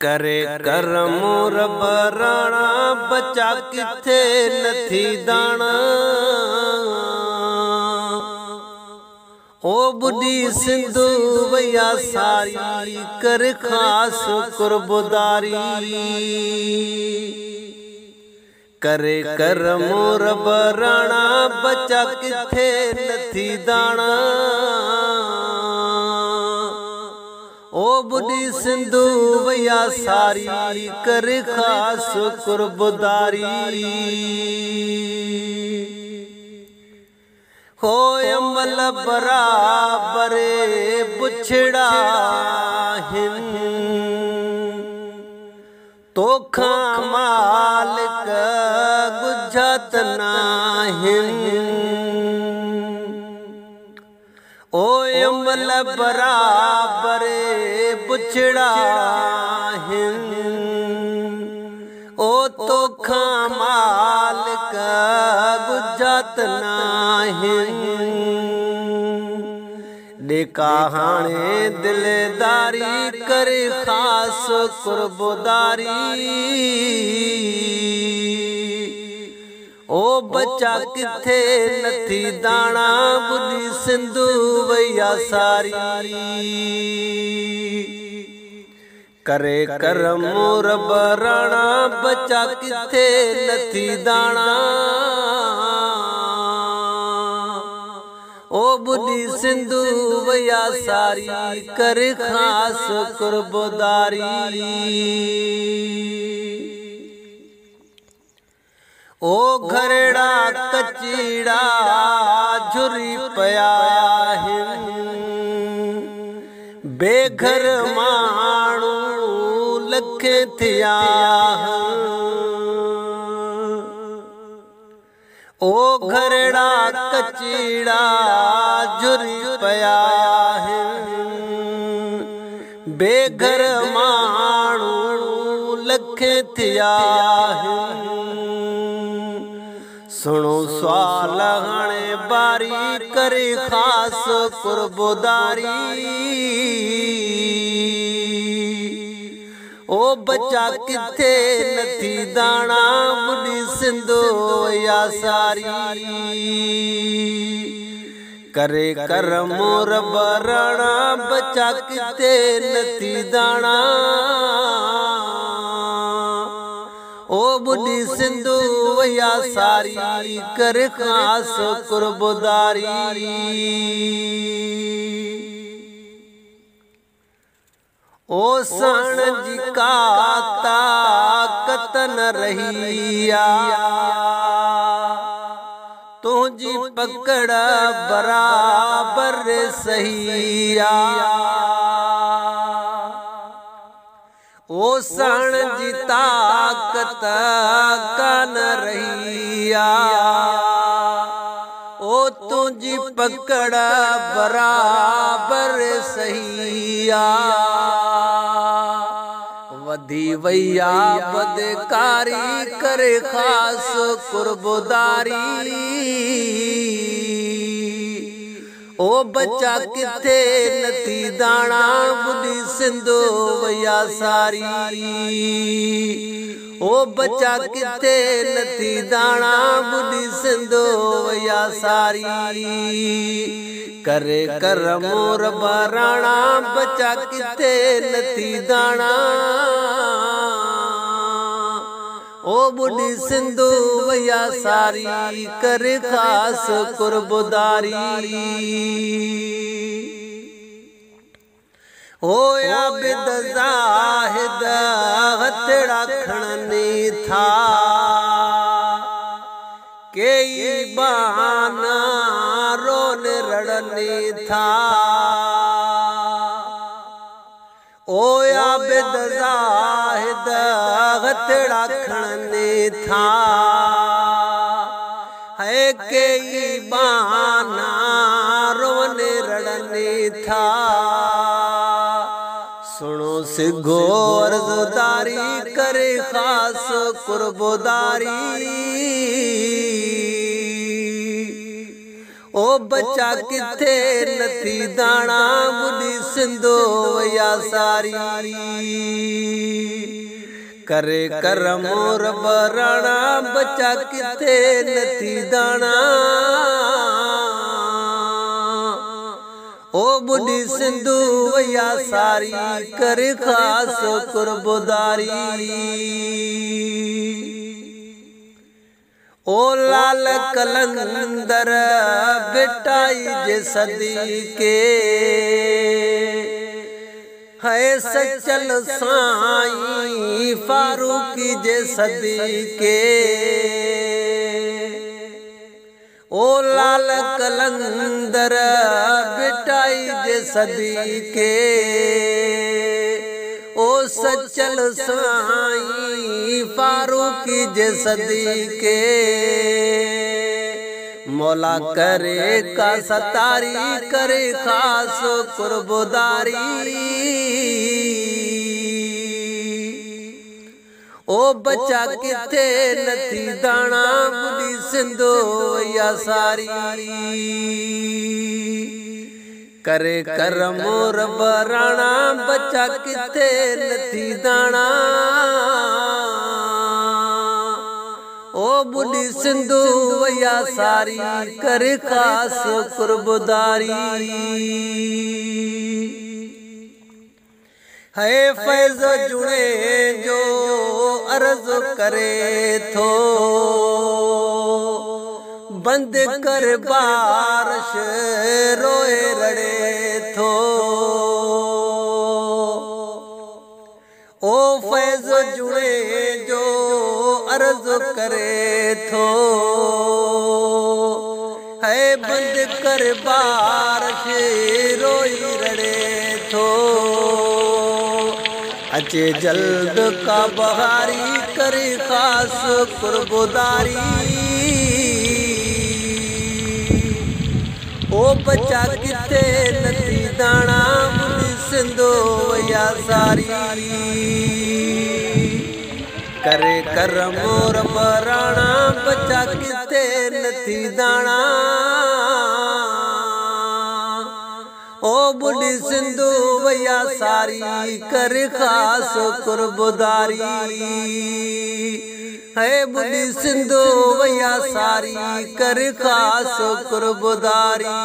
करे करम रब राणा बचा किथे नथी दाना। ओ बुढ़ी सिंधु वैया सारी कर खास कुर्बदारी। करे करम रब राणा बचा किथे नथी दाना। ओ बुढ़ी सिंधु वैया सारी कर खास कुर्बदारी। हो अमल बराबर बुछड़ा हिन तोखा मालिक गुजत नाहिन। ओ अमल बराबर बुछड़ा हिन ओ तोखा मालिक गुजत नाहिन। डेका हाणे दिलदारी करे खास कुर्बदारी। ओ बच्चा किथे नथी दाना बुढ़ी सिंधु वैया सारी। करे करम रब राणा बच्चा किथे नथी दाना। ओ बुढ़ी सिंधु वैया सारी कर खास कुर्बदारी। ओ घरड़ा कचीड़ा झुरी पया हिन बेघर माण्हू लखे थिया। ओ घरड़ा कचीड़ा झुरी पया हिन बेघर माण्हू लखे थिया हिन। सुनो सवाल हाणे बारी करे खास कुर्बदारी। ओ बच्चा किथे नथी दाना बुढ़ी सिंधु वैया सारी। करे करम रब राणा बच्चा किथे नथी दाना। ओ बुढ़ी सिंधु वैया सारी कर खास कुर्बदारी। ओ सण जी का ताकत न रहिया तुझी पकड़ बराबर सहिया। ओ सण जी ताकत कान रहिया ओ तुझी पकड़ बराबर सहिया। वधी वैया बदकारी करे खास कुर्बदारी। ओ बच्चा किथे नथी दाना बुढ़ी सिंधु वैया सारी। ओ बच्चा किथे नथी दाना बुढ़ी सिंधु वैया सारी। करे करम रब राणा बच्चा किथे नथी दाना। ओ बुढ़ी सिंधु वैया सारी कर खास कुर्बदारी। ओ आबिद ज़ाहिद हथड़ा खणनी था केई बहाना रोन रड़नी था। ओ आबिद ज़ाहिद हथड़ा खणनी था है केई बहाना रोन रड़नी था। सुनो सिघो अर्ज़दारी करे खास कुर्बदारी। ओ बच्चा किथे नथी दाना बुढ़ी सिंधो वया सारी करे करम रब राणा बच्चा किथे नथी दाना ओ बुढ़ी सिंधु वया सारी करे खास कुर्बदारी ओ लाल कलंदर बेटाई जे सदी के है सचल साईं फारूकी जे सदी के ओ लाल कलंदर बेटाई जे सदी के ओ सचल साईं फारूकी जे सदी के मौला करे का सतारी करे खास कुर्बदारी ओ बच्चा किथे नथी दाना बुढ़ी सिंधो वया सारी करे करम रब राणा बच्चा किथे नथी दाना ओ बुढ़ी सिंधु वया सारी करे खास कुर्बदारी है फैज जुड़े जो अर्ज करे थो बंद कर बारिश रोए रड़े थो ओ फैज जुड़े जो अर्ज करे थो है बंद कर बारिश रोई रड़े थो अचे जल्द का बहारी करे खास कुर्बदारी ओ बच्चा किथे नथी दाना बुढ़ी सिंधो वया सारी करे करम रब राणा बच्चा किथे नथी दाना ओ बुढ़ी सिंधु वया सारी करे खास कुर्बदारी है बुढ़ी सिंधु वया सारी करे खास कुर्बदारी।